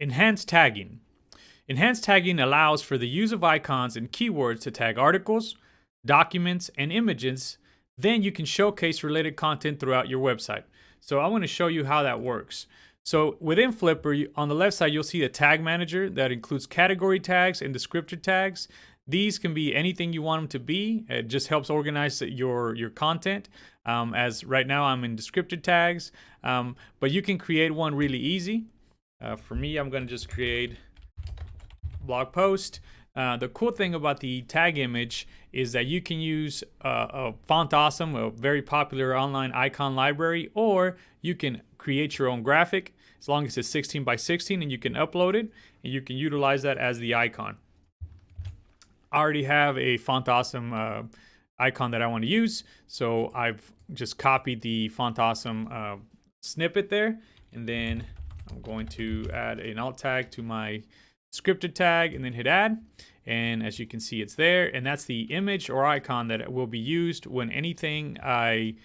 Enhanced tagging. Enhanced tagging allows for the use of icons and keywords to tag articles, documents, and images. Then you can showcase related content throughout your website. So I want to show you how that works. So within Flipper, on the left side, you'll see a tag manager that includes category tags and descriptor tags. These can be anything you want them to be. It just helps organize your content. As right now I'm in descriptor tags, but you can create one really easy. For me, I'm going to just create blog post. The cool thing about the tag image is that you can use a Font Awesome, a very popular online icon library, or you can create your own graphic as long as it's 16 by 16 and you can upload it and you can utilize that as the icon. I already have a Font Awesome icon that I want to use, so I've just copied the Font Awesome snippet there, and then I'm going to add an alt tag to my descriptor tag and then hit add, and as you can see it's there, and that's the image or icon that will be used when anything I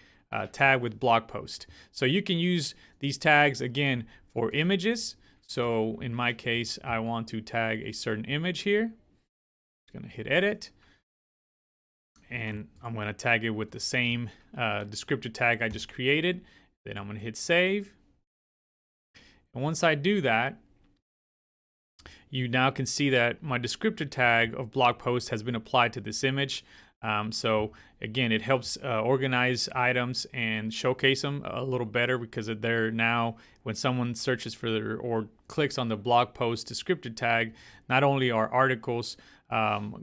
tag with blog post. So you can use these tags again for images. So in my case, I want to tag a certain image here. I'm going to hit edit, and I'm going to tag it with the same descriptor tag I just created. Then I'm going to hit save, and once I do that, you now can see that my descriptor tag of blog post has been applied to this image. So again, it helps organize items and showcase them a little better, because they're now, when someone searches for or clicks on the blog post descriptor tag, not only are articles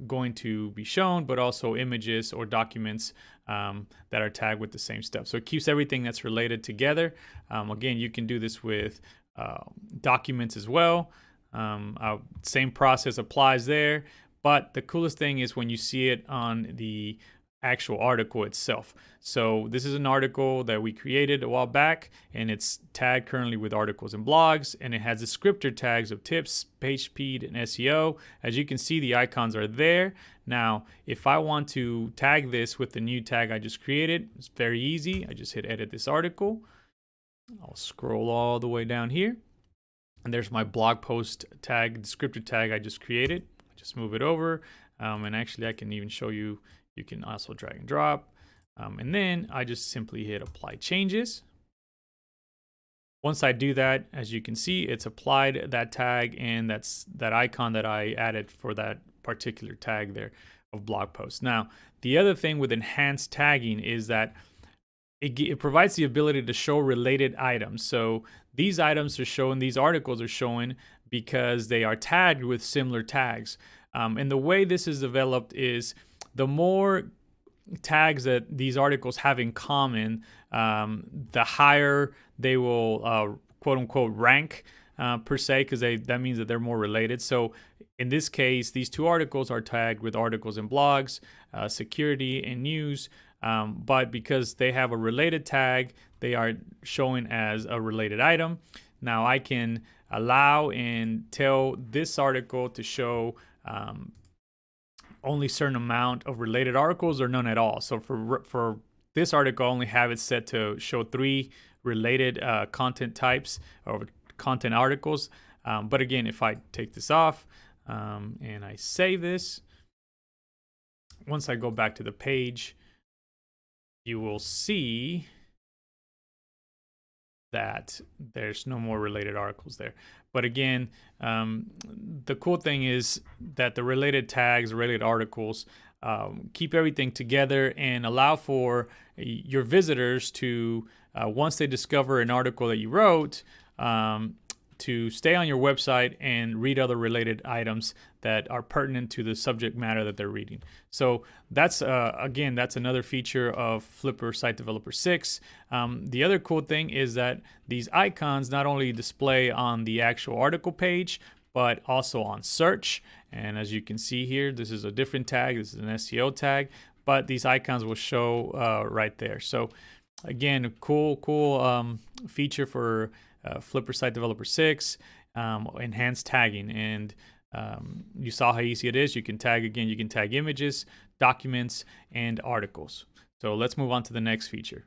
going to be shown, but also images or documents that are tagged with the same stuff. So it keeps everything that's related together. Again, you can do this with documents as well. Same process applies there, but the coolest thing is when you see it on the actual article itself. So this is an article that we created a while back, and it's tagged currently with articles and blogs, and it has descriptor tags of tips, page speed, and SEO. As you can see, the icons are there. Now, if I want to tag this with the new tag I just created, it's very easy. I just hit edit this article. I'll scroll all the way down here, and there's my blog post tag, descriptor tag I just created. Just move it over, and actually I can even show you, you can also drag and drop, and then I just simply hit apply changes. Once I do that, as you can see, it's applied that tag, and that's that icon that I added for that particular tag there of blog post. Now, the other thing with enhanced tagging is that it provides the ability to show related items. So these items are showing, these articles are showing because they are tagged with similar tags. And the way this is developed is the more tags that these articles have in common, the higher they will quote unquote rank per se, because that means that they're more related. So in this case, these two articles are tagged with articles and blogs, security and news. But because they have a related tag, they are showing as a related item. Now I can allow and tell this article to show only a certain amount of related articles or none at all. So for this article, I only have it set to show 3 related content types or content articles. But again, if I take this off and I save this, once I go back to the page, you will see that there's no more related articles there. But again, the cool thing is that the related tags, related articles, keep everything together and allow for your visitors to, once they discover an article that you wrote, to stay on your website and read other related items that are pertinent to the subject matter that they're reading. So that's, again, that's another feature of Flipper Site Developer 6. The other cool thing is that these icons not only display on the actual article page, but also on search. And as you can see here, this is a different tag. This is an SEO tag, but these icons will show right there. So again, a cool feature for Flipper Site Developer 6, enhanced tagging. And you saw how easy it is. You can tag, again, you can tag images, documents, and articles. So let's move on to the next feature.